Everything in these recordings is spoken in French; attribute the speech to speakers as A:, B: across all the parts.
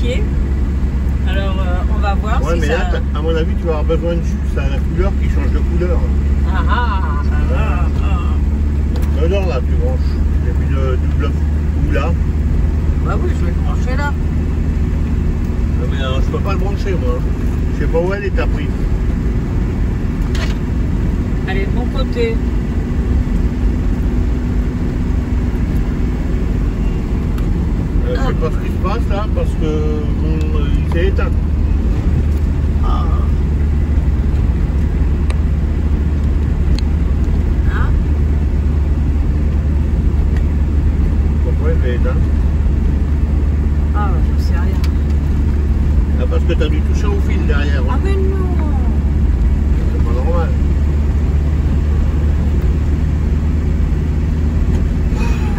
A: pied. Alors, on va voir
B: Ouais,
A: si
B: mais
A: ça...
B: là, à mon avis, tu vas avoir besoin de jus. Ça a la couleur qui change de couleur. Non, là, tu branches. J'ai mis du bluff. Ou là.
A: Bah oui, je vais le brancher là.
B: Non, mais je peux pas le brancher, moi. Je sais pas où elle est ta prise.
A: Allez, de mon côté.
B: Je sais pas ce qui se passe là, parce que il s'est éteint.
A: Ah. Hein?
B: Pourquoi il s'est éteint?
A: Ah, je sais rien.
B: Ah, parce que t'as dû toucher au fil derrière.
A: Ah, mais non!
B: C'est pas normal.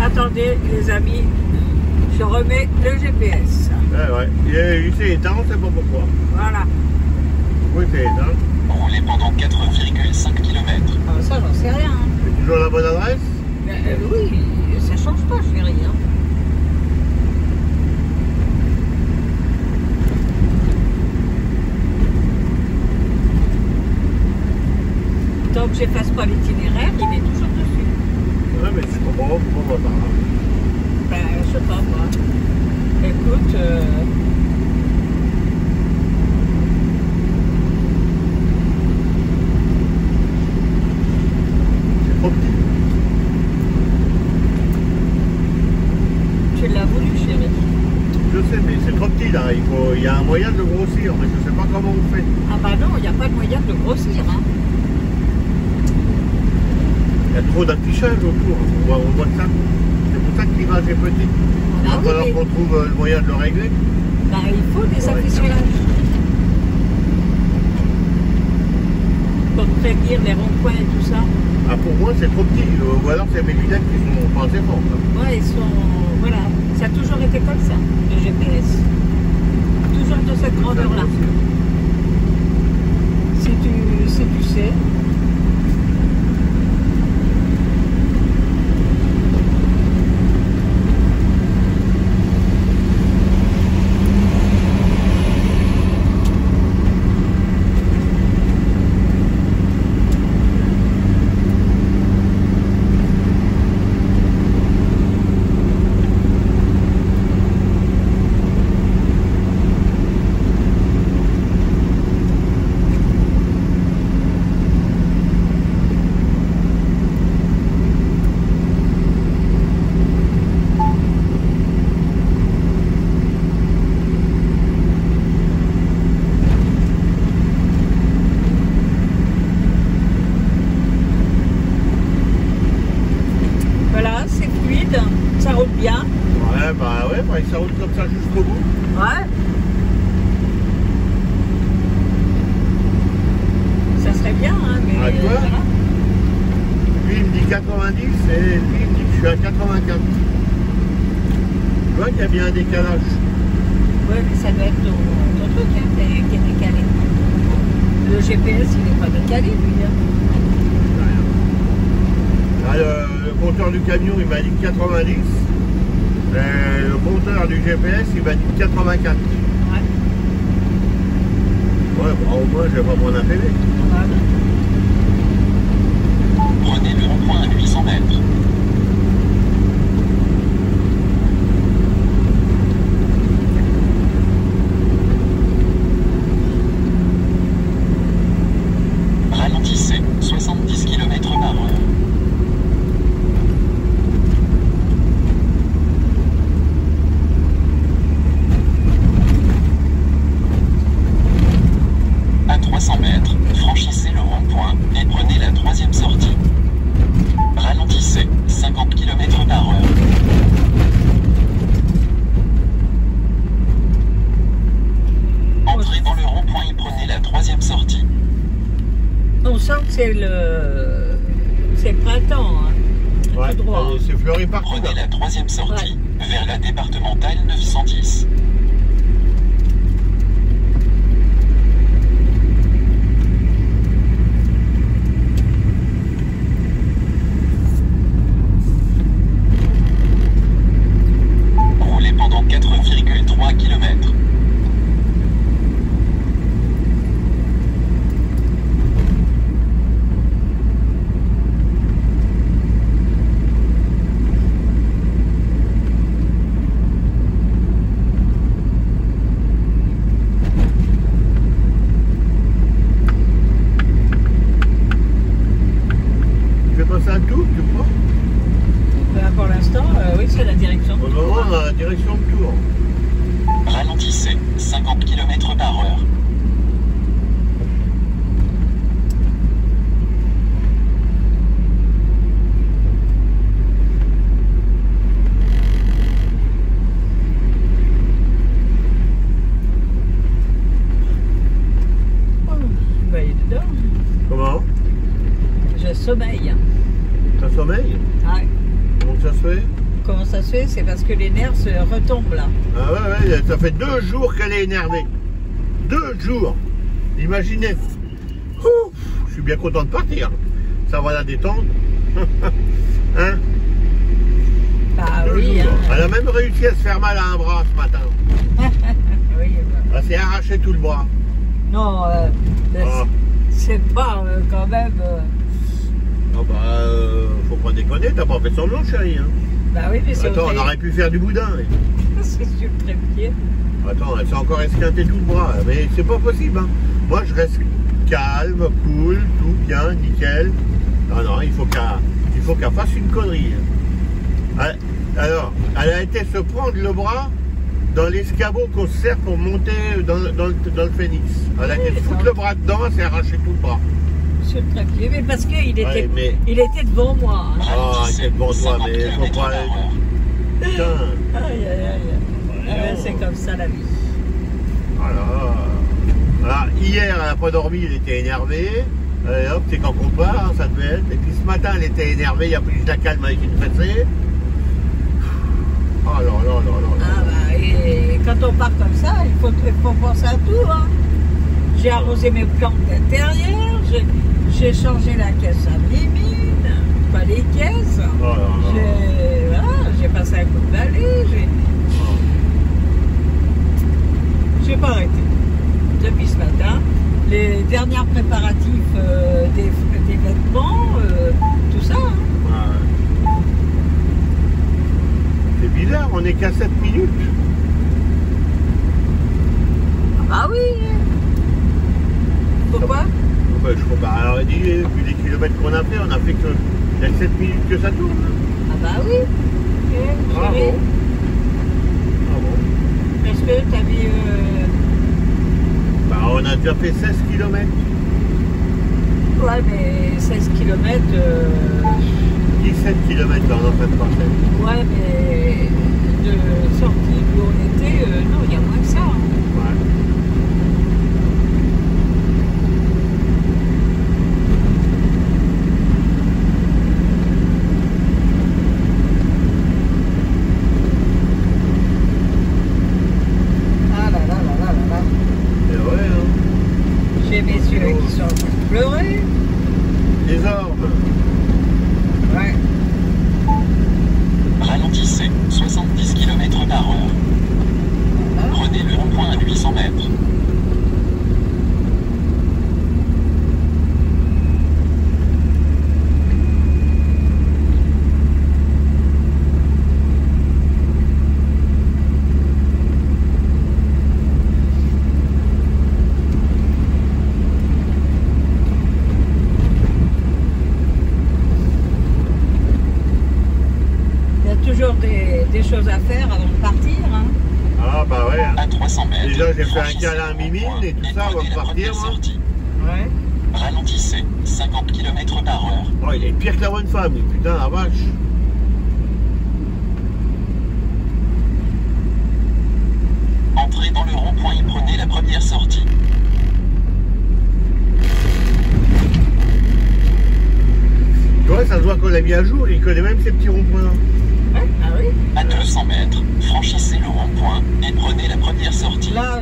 A: Attendez, les amis, je remets le GPS.
B: Ouais. Il s'est éteint, on sait pas pourquoi.
A: Voilà.
B: Pourquoi il s'est éteint?
C: Roulez pendant 4,5 km.
A: Ah, ça, j'en sais rien.
B: C'est toujours la bonne adresse?
A: Oui, ça change pas, chérie. Hein. Tant que j'efface pas l'itinéraire, il est toujours dessus.
B: Ouais, mais je comprends pas pourquoi on va par là.
A: Ben, je sais pas, moi. Écoute,
B: C'est trop petit.
A: tu l'as voulu, chérie.
B: Je sais, mais c'est trop petit là. Il y a un moyen de le grossir, mais je sais pas comment on fait.
A: Ah bah non, il n'y a pas de moyen de le grossir. Hein.
B: Il y a trop d'affichage autour. On voit que ça. C'est pour ça que l'image est petite. Il va
A: Ah oui,
B: falloir
A: mais-
B: qu'on trouve le moyen de le régler.
A: Ben, il faut des
B: Ouais,
A: affichages. Pour prévenir les ronds-points et tout ça.
B: Ah, pour moi, c'est trop petit. Ou alors, c'est mes lunettes qui sont pas assez fortes.
A: Ouais, ils sont... Voilà. Ça a toujours été comme ça, le GPS. Toujours de cette grandeur-là. Si tu sais. Voilà, c'est fluide, ça roule bien.
B: Ouais, ça roule comme ça jusqu'au bout.
A: Ouais. Ça serait bien, hein, mais...
B: Ah, tu vois
A: voilà.
B: Lui, il me dit 90 et lui, il me dit que je suis à 84. Tu vois qu'il y a bien un décalage.
A: Ouais, mais ça doit être ton truc hein, qui est décalé. Le GPS, il n'est pas décalé, lui. Hein.
B: Là, le compteur du camion, il m'a dit 90. Et le compteur du GPS, il m'a dit 84.
A: Ouais.
B: Ouais, bah, au moins, je vais pas mon APV.
A: Voilà.
C: Prenez le rond-point à 800 mètres. Ralentissez, 70 km/h. À 300 mètres, franchissez le rond-point et prenez la troisième sortie. Ralentissez, 50 km/h. Entrez dans le rond-point et prenez la troisième sortie.
A: On sent que c'est le printemps, hein.
B: Ouais,
A: Tout droit.
B: c'est fleuri partout.
C: Prenez
B: Là.
C: la troisième sortie vers la départementale 910. Roulez pendant 4,3 km.
A: sommeil.
B: Ça sommeille?
A: Ouais.
B: Comment ça se fait?
A: Comment ça se fait? C'est parce que les nerfs se retombent là.
B: Ah ouais, ça fait 2 jours qu'elle est énervée. 2 jours. Imaginez. Ouf, je suis bien content de partir. Ça va la détendre. Hein?
A: Bah
B: 2
A: oui.
B: jours.
A: Hein.
B: Elle a même réussi à se faire mal à un bras ce matin.
A: Oui, bah.
B: Elle s'est arraché tout le bras.
A: Non,
B: Ah.
A: c'est pas quand même.
B: Ah bah, faut pas déconner, t'as pas fait semblant, chérie. Hein.
A: Bah oui, mais c'est
B: Attends, on aurait pu faire du boudin.
A: C'est sur le trépied.
B: Attends, elle s'est encore esquinté tout le bras. Mais c'est pas possible. Hein. Moi, je reste calme, cool, tout bien, nickel. Non, non, il faut qu'elle fasse une connerie. Alors, elle a été se prendre le bras dans l'escabeau qu'on se sert pour monter dans le Phoenix. Elle a été se foutre le bras dedans, elle s'est arraché tout le bras.
A: Sur le trépied, mais parce qu'il était,
B: Ouais, mais-
A: il était devant moi. Hein.
B: Ah, c'est bon toi, mais faut pas... Putain.
A: Aïe, aïe, aïe. Ah ouais, c'est comme ça la vie.
B: Voilà. Alors, hier, elle n'a pas dormi, elle était énervée. Allez, hop, c'est quand on part, hein, ça devait être. Et puis ce matin, elle était énervée, il a fallu que je la calme avec une fessée. Oh là là là là.
A: Ah bah, et quand on part comme ça, il faut penser à tout. Hein. J'ai arrosé mes plantes d'intérieur, j'ai changé la caisse à mimine, pas les caisses.
B: Oh là là.
A: J'ai passé un coup de balai, j'ai pas arrêté. Depuis ce matin, les derniers préparatifs des vêtements, tout ça. Hein.
B: Ouais. C'est bizarre, on n'est qu'à 7 minutes.
A: Ah bah oui. Pourquoi?
B: Ouais, je crois pas. Alors, elle dit, vu les kilomètres qu'on a fait, on a fait que il y a 7 minutes que ça tourne.
A: Ah bah oui.
B: Bravo.
A: Chérie,
B: Bravo.
A: est-ce que t'as mis...
B: Bah, on a déjà fait 16 km.
A: Ouais, mais 16 km...
B: 17 km dans notre parcelle.
A: Ouais, mais de sortie où on était, non, il y a moins que ça. Hein.
B: Ouais.
A: Ah là là là là là là.
B: C'est vrai, hein.
A: J'ai mes yeux qui sont en train de pleurer.
B: Les ormes.
A: Ouais.
C: Ralentissez, 70 km/h.
A: Voilà.
C: Prenez le rond-point à 800 mètres.
A: Il y a toujours des choses à faire avant de partir. Hein.
B: Ah bah ouais. Hein.
C: À 300 mètres.
B: Déjà, j'ai fait un
C: franchissez
B: câlin à
C: le
B: Mimine
C: rond-point
B: et tout ça avant
C: prenez
B: de
C: la
B: partir,
C: première
B: moi.
C: sortie.
A: Ouais.
C: Ralentissez, 50 km/h.
B: Oh, il est pire que la bonne femme, lui. Putain, la vache.
C: Entrez dans le rond-point et prenez la première sortie.
B: Tu vois, ça se voit qu'on l'a mis à jour, il connaît même ces petits ronds-points.
A: Ouais. Ah oui.
C: À 200 mètres, franchissez le rond-point et prenez la première sortie.
A: Là,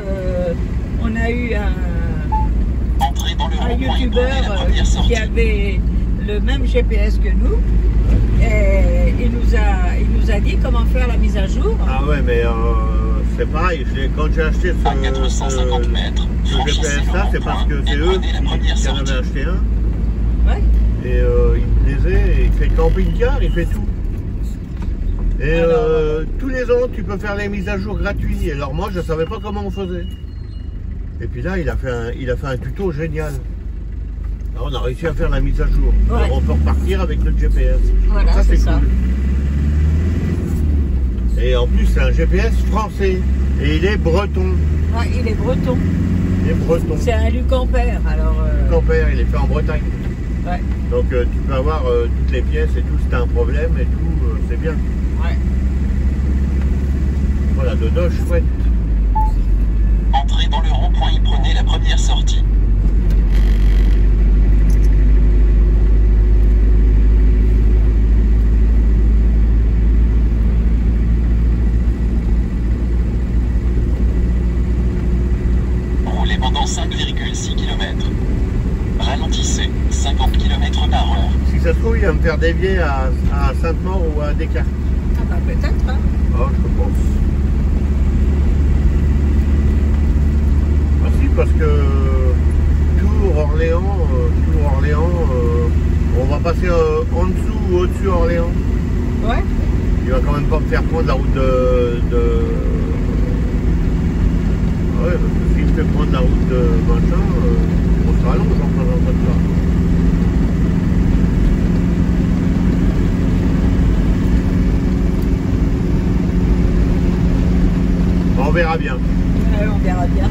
A: on a eu
C: Entrez dans le
A: un
C: rond-point et
A: youtubeur
C: prenez la première sortie.
A: qui avait le même GPS que nous. Et il nous a dit comment faire la mise à jour.
B: Ah ouais, mais c'est pareil, quand j'ai acheté
C: À 450 mètres,
B: ce
C: franchissez
B: GPS
C: le
B: là, c'est parce
C: rond-point
B: que c'est
C: et
B: eux
C: prenez la première
B: qui en
C: sortie.
B: avaient acheté un.
A: Ouais.
B: Et il me plaisait, il fait camping-car, il fait tout. Et
A: Alors,
B: tous les ans, tu peux faire les mises à jour gratuites. Et alors moi, je savais pas comment on faisait. Et puis là, il a fait un tuto génial. Alors, on a réussi à faire la mise à jour.
A: Ouais.
B: Alors, on peut repartir avec notre GPS.
A: Voilà,
B: ça,
A: c'est ça.
B: cool. Et en plus, c'est un GPS français. Et il est breton.
A: Ouais, il est breton.
B: Il est breton.
A: C'est un Lucampère, alors...
B: Campère, il est fait en Bretagne.
A: Ouais.
B: Donc tu peux avoir toutes les pièces et tout, si t'as un problème et tout, c'est bien.
A: Ouais.
B: Voilà, de Doge chouette.
C: Entrez dans le rond-point et prenez la première sortie. 5,6 km. Ralentissez, 50 km/h.
B: Si ça se trouve, il va me faire dévier à Sainte-Maure ou à Descartes.
A: Ah bah peut-être, hein.
B: Oh, je pense. Ah si, parce que Tours-Orléans, on va passer en dessous ou au-dessus Orléans.
A: Ouais.
B: Il va quand même pas me faire prendre la route de... Ah ouais, parce que s'il me fait prendre la route de machin, on se rallonge en faisant pas de ça. On verra bien.
A: Ouais, on verra bien.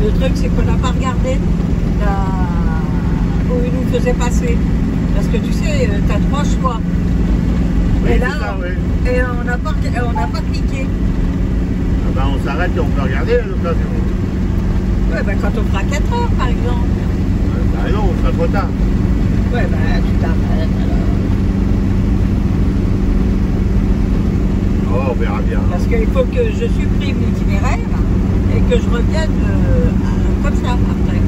A: Le truc, c'est qu'on n'a pas regardé où il nous faisait passer. Parce que tu sais, tu as 3 choix.
B: Oui,
A: Et là,
B: ça, oui.
A: et on n'a pas cliqué.
B: Ah ben, on s'arrête et on peut regarder à l'occasion.
A: Ouais, ben quand on fera 4 heures, par exemple.
B: Ah non, on sera trop tard.
A: Ouais, ben tu t'arrêtes.
B: Oh, on verra bien.
A: Parce qu'il faut que je supprime l'itinéraire et que je revienne comme ça après.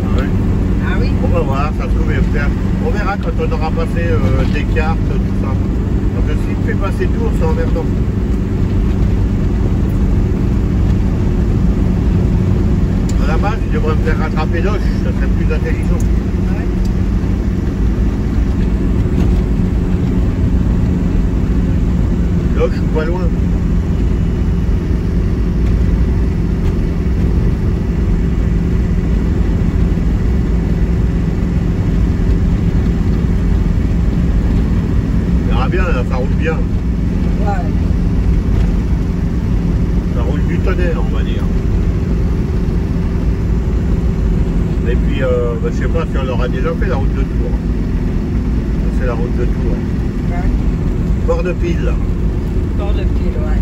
B: Ah ouais.
A: Ah oui.
B: On va voir, ça se trouve, on verra quand on aura passé des cartes, tout ça. Parce que s'il me fait passer Tours, c'est emmerdant. À la base, il devrait me faire rattraper Loche, ça serait plus intelligent.
A: Ouais.
B: Loche ou pas loin. On verra bien, là, ça roule bien.
A: Ouais.
B: Ça roule du tonnerre, on va dire. Et puis, je sais pas si on aura déjà fait la route de Tours. C'est la route de Tours.
A: Ouais.
B: Port de Pile, là.
A: Port de Pile, ouais.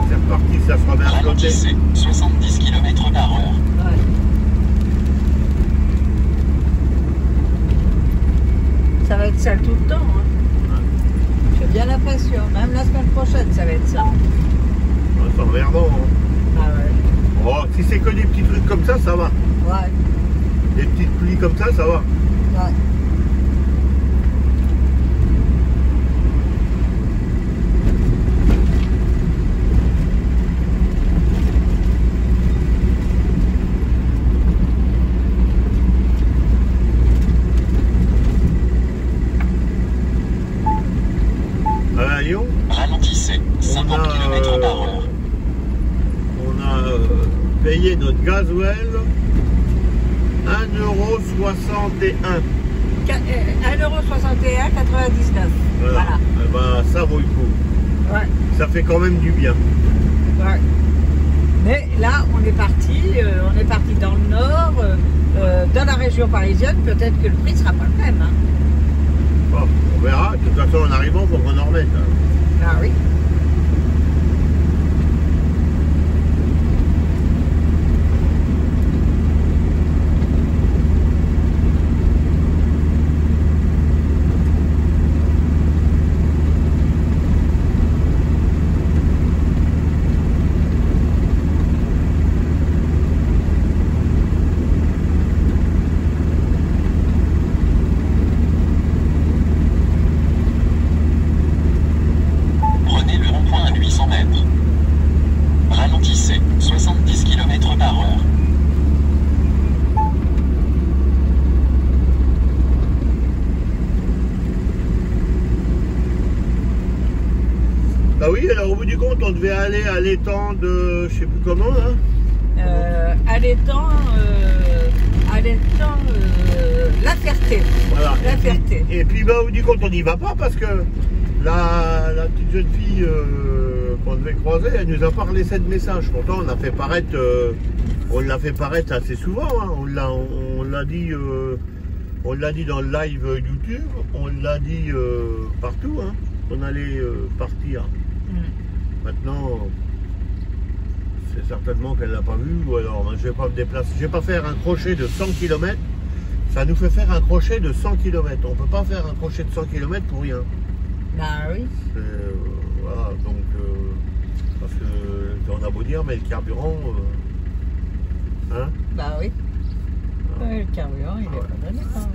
B: C'est reparti, ça se remet à côté.
C: Ralentissez, 70 km/h.
A: Ouais. Ça va être ça tout le temps. Hein. J'ai bien l'impression. Même la semaine prochaine, ça va être ça.
B: C'est emmerdant. Hein.
A: Ah ouais.
B: Oh, si c'est que des petits trucs comme ça va.
A: Ouais.
B: Des petites pluies comme ça va.
A: Ouais.
B: À Lyon,
C: Ralentissez, 50 km/h.
B: on a payé notre gasoil 1,61 €.
A: 1,61 €, 99. Voilà.
B: Eh ben, ça vaut le coup.
A: Ouais.
B: Ça fait quand même du bien.
A: Ouais. Mais là, on est parti dans le nord, dans la région parisienne. Peut-être que le prix sera pas le même. Hein.
B: Bon, on verra. De toute façon, en arrivant, il faut qu'on en remette. Hein.
A: Ah oui.
C: Prenez le rond-point à 800 mètres. Ralentissez, 70 km/h.
B: Bah oui, alors au bout du compte, on devait aller à l'étang de, je sais plus comment, hein.
A: À l'étang, La Ferté.
B: Voilà.
A: La Ferté.
B: Et puis, bah, au bout du compte, on n'y va pas parce que la petite jeune fille qu'on devait croiser, elle nous a pas laissé de message. Pourtant, on l'a fait paraître, assez souvent. Hein. On l'a dit dans le live YouTube, on l'a dit partout. Hein. On allait partir. Maintenant, c'est certainement qu'elle l'a pas vu. Ou alors, je vais pas me déplacer. Je vais pas faire un crochet de 100 km. Ça nous fait faire un crochet de 100 km. On ne peut pas faire un crochet de 100 km pour rien.
A: Bah oui.
B: Voilà, donc, parce que on a beau dire, mais le carburant, hein?
A: Bah oui. Ouais, le carburant, il est pas donné quand même.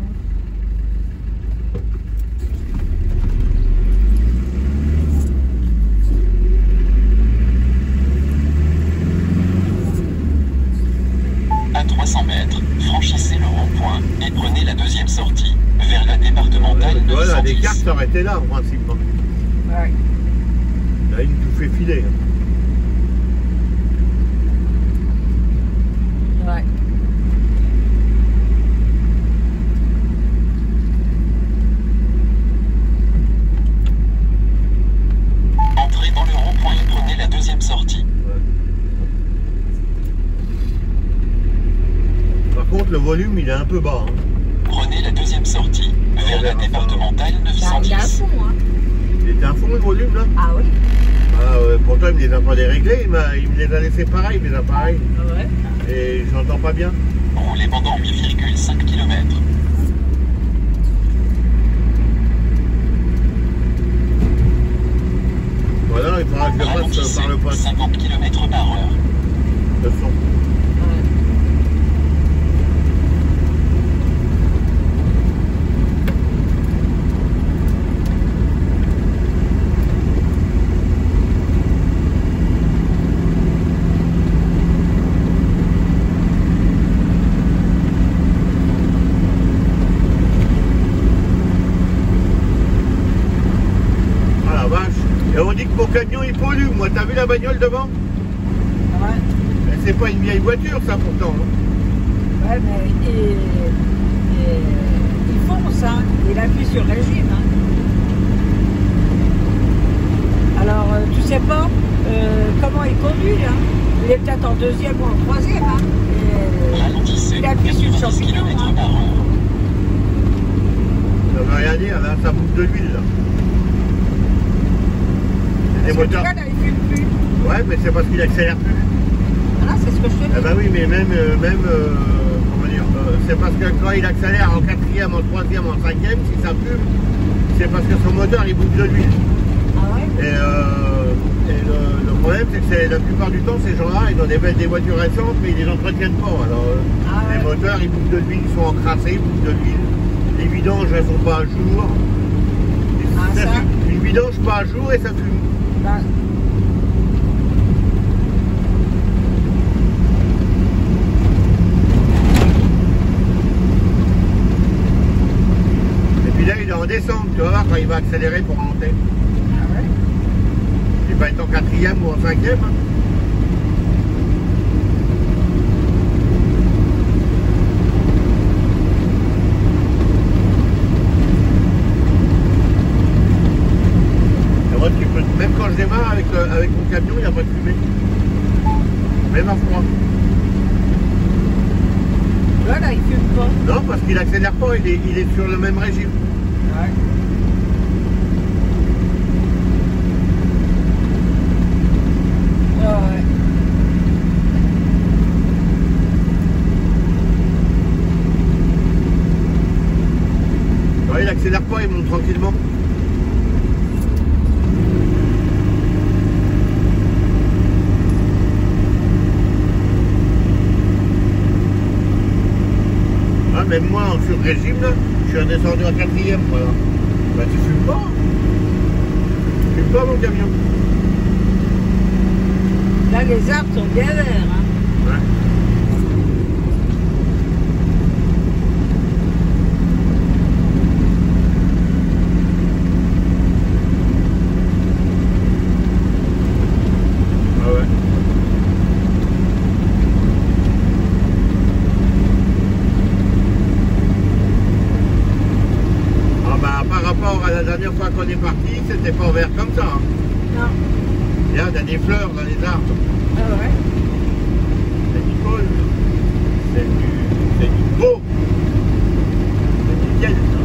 C: À 300 mètres, franchissez le rond-point et prenez la deuxième sortie vers la départementale
B: Voilà, les
C: 910.
B: cartes ça aurait été là, en principe.
A: Ouais.
B: Là, il nous fait filer.
A: Ouais.
C: Entrez dans le rond-point et prenez la deuxième sortie.
B: Par contre, le volume, il est un peu bas. Hein.
C: Prenez la deuxième sortie vers la départementale
A: Bah, il est à
C: 910.
A: fond, hein.
B: Il était à fond le volume, là.
A: Ah oui.
B: Ah, pourtant, il me les a pas déréglés. Il me les a laissés pareil, les appareils.
A: Ouais.
B: Et j'entends pas bien.
C: Roulez pendant 8,5 km.
B: Voilà, il faudra que je passe
C: Ralentissez
B: par le poste
C: 50 km/h.
B: de son.
A: Ouais.
B: Ah la vache. Et on dit que mon camion il pollue. Moi, t'as vu la bagnole devant?
A: Ouais.
B: Mais c'est pas une vieille voiture, ça, pourtant. Hein.
A: Ouais, mais il fonce, hein. Il appuie sur régime, hein. Alors, tu sais pas comment il conduit, hein. Il est peut-être en deuxième ou en troisième, hein.
C: Ralentissez
A: Il appuie sur le
C: 90
A: champignon, hein.
C: km/h.
B: Ça veut rien dire, là, ça bouffe de l'huile, là. C'est des
A: Parce que tu
B: moteurs.
A: vois, là, il fume plus.
B: Ouais, mais c'est parce qu'il accélère plus.
A: Voilà, c'est ce que je te dis.
B: Eh ben oui, mais même comment dire, c'est parce que quand il accélère en quatrième, en troisième, en cinquième, si ça fume, c'est parce que son moteur il bouffe de l'huile.
A: Ah ouais?
B: Et le problème, c'est que la plupart du temps, ces gens-là, ils ont des voitures récentes, mais ils les entretiennent pas. Alors,
A: Ah ouais.
B: les moteurs, ils bouffent de l'huile, ils sont encrassés, ils bouffent de l'huile. Les vidanges, elles sont pas à jour.
A: Ah, ça?
B: Une vidange pas à jour et ça fume.
A: Bah,
B: Et puis là, il est en descente, tu vas voir, quand il va accélérer pour monter.
A: ah ouais?
B: Il va être en quatrième ou en cinquième. Hein. Et moi, tu peux, même quand je démarre avec mon camion, il n'y a pas de fumée. Même à froid.
A: Voilà, il fume pas.
B: Non, parce qu'il accélère pas, il est sur le même régime.
A: Ouais. Ah ouais.
B: Ouais, il accélère pas, il monte tranquillement. Ah, même moi, sur le régime, là, je suis redescendu en quatrième, voilà. Bah, tu fumes pas. Tu fumes pas, mon camion.
A: Là, les arbres sont bien verts, hein.
B: Ouais. Ah ouais. Ah bah par rapport à la dernière fois qu'on est parti, c'était pas vert comme ça. Hein.
A: Non.
B: Là, il y a des fleurs dans les arbres.
A: Ah ouais.
B: C'est du col. C'est du beau. C'est nickel, ça.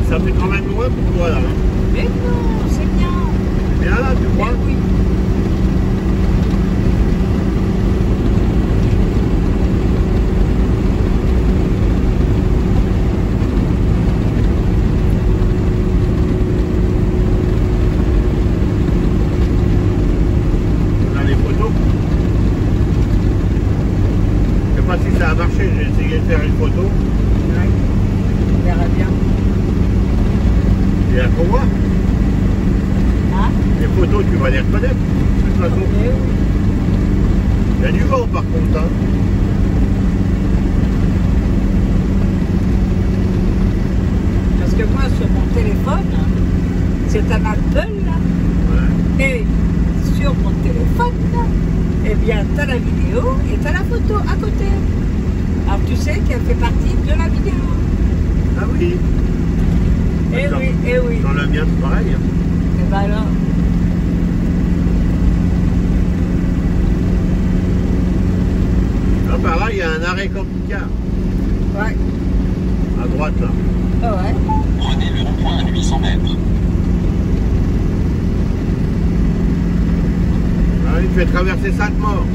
B: ça fait quand même loin pour toi là. Hein.
A: Mais non, c'est bien.
B: C'est bien là, tu
A: Eh
B: crois?
A: oui.
B: On a les photos. Je sais pas si ça a marché, j'ai essayé de faire une photo.
A: Ouais. On verra bien.
B: Et là pour moi,
A: Hein?
B: les photos tu vas les reconnaître. De toute façon,
A: Eh oui.
B: il y a du vent par contre. Hein.
A: Parce que moi, sur mon téléphone, c'est un Apple, là.
B: Ouais.
A: Et sur mon téléphone, là, eh bien, t'as la vidéo et t'as la photo à côté. Alors tu sais qu'elle fait partie de la vidéo.
B: Ah oui.
A: Eh
B: Dans-
A: oui, eh oui.
B: Dans le mien c'est pareil. Hein.
A: Et ben alors.
B: Là par là il y a un arrêt camping-car.
A: Ouais.
B: À droite là.
A: Ah ouais.
C: Prenez le rond-point à 800 mètres.
B: Ah, il fait traverser Sainte-Maure.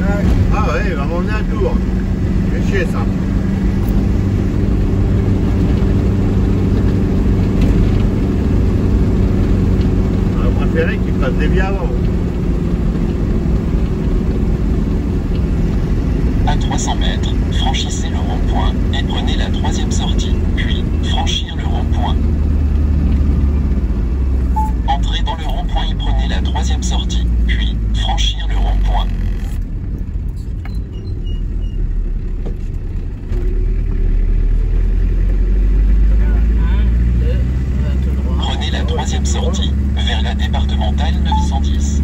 A: Ouais.
B: Ah ouais, il va m'emmener un tour. C'est chier ça. On a préféré qu'il fasse des vies avant.
C: À 300 mètres, franchissez le rond-point et prenez la troisième sortie, puis franchir le rond-point. Entrez dans le rond-point et prenez la troisième sortie, puis franchir le rond-point.
A: Un, deux, on va tout droit.
C: Prenez la troisième sortie vers la départementale 910.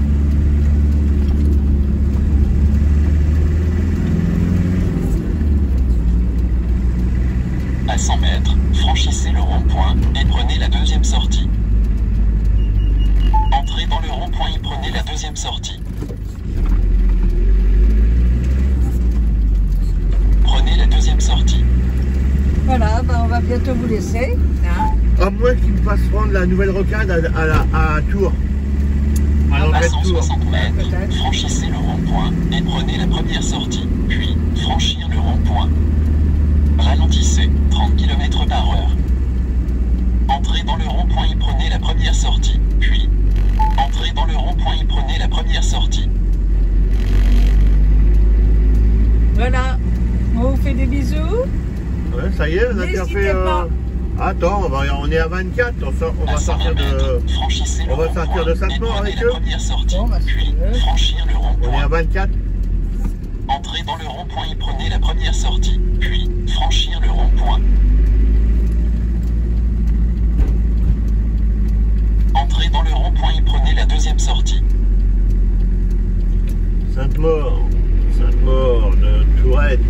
C: À 100 mètres, franchissez le rond-point et prenez la deuxième sortie. Entrez dans le rond-point et prenez la deuxième sortie. Prenez la deuxième sortie.
A: Voilà, ben on va bientôt vous laisser. Hein.
B: À moins qu'il me fasse prendre la nouvelle rocade à Tours. À
C: À
B: l'entrée de Tours.
C: 160 mètres,
A: Peut-être.
C: franchissez le rond-point et prenez la première sortie, puis franchir le rond-point. Ralentissez, 30 km/h. Entrez dans le rond-point et prenez la première sortie, puis entrez dans le rond-point et prenez la première sortie.
A: Voilà. On vous fait des bisous.
B: Ouais, ça y est, on a déjà
A: N'hésitez
B: fait.
A: pas.
B: Attends, on est à 24. On
C: À
B: va
C: 120
B: sortir de.
C: mètres, franchissez le
B: on va
C: rond-point
B: sortir de
C: et
B: Sainte-Maure
C: prenez
B: avec
C: la
B: eux.
C: première sortie,
A: Bon, bah, si
C: puis
A: tu veux.
C: franchir le
B: On est à
C: rond-point.
B: 24.
C: Entrez dans le rond-point et prenez la première sortie, puis franchir le rond-point. Entrez dans le rond-point et prenez la deuxième sortie.
B: Sainte-Maure de Touraine.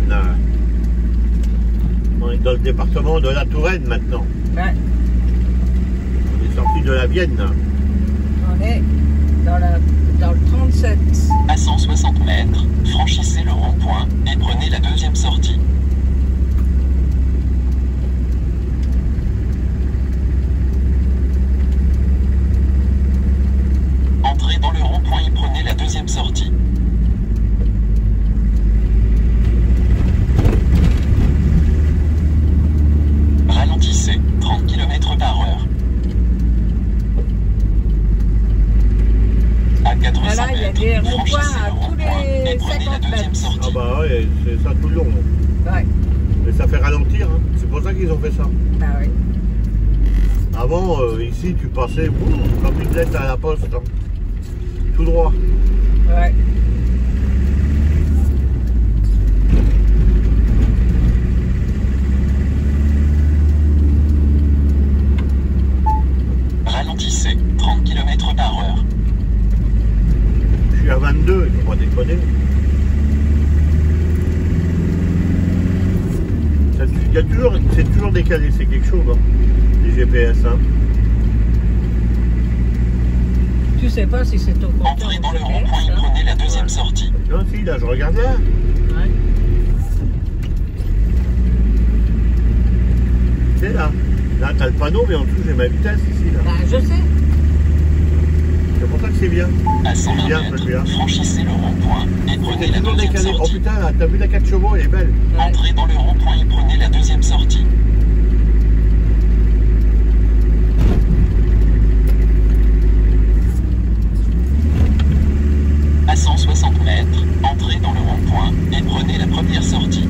B: On est dans le département de la Touraine maintenant.
A: Ouais.
B: On est sorti de la Vienne.
A: On est dans le 37.
C: À 160 mètres, franchissez le rond-point et prenez la deuxième sortie. Entrez dans le rond-point et prenez la deuxième sortie. Ralentissez, 30 km/h. À 400
A: Voilà, il y a
C: mètres,
A: des ronds-points
C: franchissez
A: à
C: le
A: tous
C: rond-point
A: les
C: et prenez la
A: 50
C: deuxième
A: mètres.
C: sortie.
B: Ah bah ouais, c'est ça tout le long.
A: Ouais.
B: Mais ça fait ralentir, hein. C'est pour ça qu'ils ont fait ça.
A: Ah oui.
B: Avant, ici, tu passais comme une lettre à la poste. Hein. Tout droit.
A: Ouais.
C: Ralentissez, 30 km/h.
B: Je suis à 22, il faut pas déconner. C'est toujours décalé, c'est quelque chose, hein, les GPS. Hein.
A: Tu sais pas si c'est ton compteur.
C: Entrez dans
A: ou
C: le
A: GPS,
C: rond-point et
A: hein.
C: prenez la deuxième
B: Ouais.
C: sortie.
B: Non, si, là, je regarde là.
A: Ouais.
B: C'est là. Là, t'as le panneau, mais en dessous, j'ai ma vitesse ici. Là.
A: Bah, je sais.
B: C'est pour ça que c'est bien.
C: À 120
B: bien,
C: mètres,
B: celui-là.
C: franchissez le rond-point et prenez
B: C'est
C: la
B: toujours
C: deuxième
B: décalé. Oh
C: sortie.
B: putain, là, t'as vu la 4 chevaux, elle est belle.
A: Ouais.
C: Entrez dans le rond-point et prenez la deuxième sortie. À 160 mètres, entrez dans le rond-point et prenez la première sortie.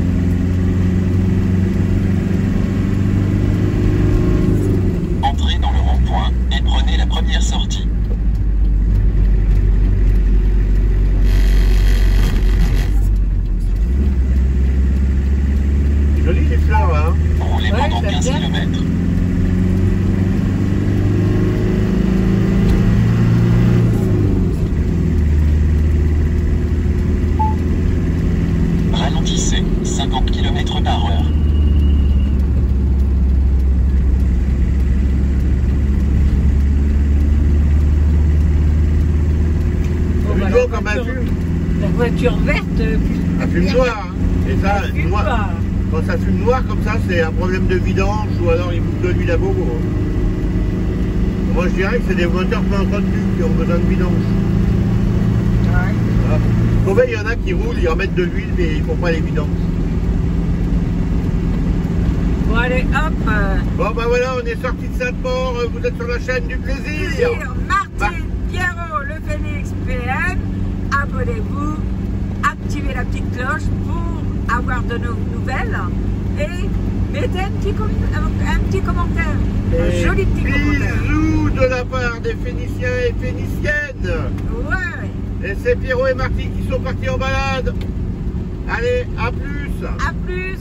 C: Entrez dans le rond-point et prenez la première sortie.
B: Joli les fleurs, là. Hein.
C: Roulez
A: Ouais,
C: pendant
A: j'aime
C: 15
A: bien.
C: km. Ralentissez, 50 km/h.
A: Bon,
B: Vu
A: bah,
B: de l'eau comme un fume.
A: la voiture verte,
B: Un fume noir. Hein. Et ça,
A: fume
B: noir.
A: pas.
B: Quand ça fume noir comme ça, c'est un problème de vidange ou alors il boucle de l'huile à gogo. Hein. Moi je dirais que c'est des moteurs peu entretenus qui ont besoin de vidange.
A: Ouais.
B: Voilà. Bon, ben, il y en a qui roulent, ils remettent de l'huile mais ils font pas les vidanges.
A: Bon, allez, hop.
B: Bon ben voilà, on est sorti de Sainte-Maure, vous êtes sur la chaîne du plaisir.
A: Martine Pierrot, le Phoenix PM. Abonnez-vous, activez la petite cloche pour avoir de nos nouvelles et mettez un petit commentaire, un joli petit commentaire.
B: Bisous de la part des Phéniciens et Phéniciennes.
A: Ouais,
B: Et c'est Pierrot et Martine qui sont partis en balade. Allez, à plus.
A: à plus.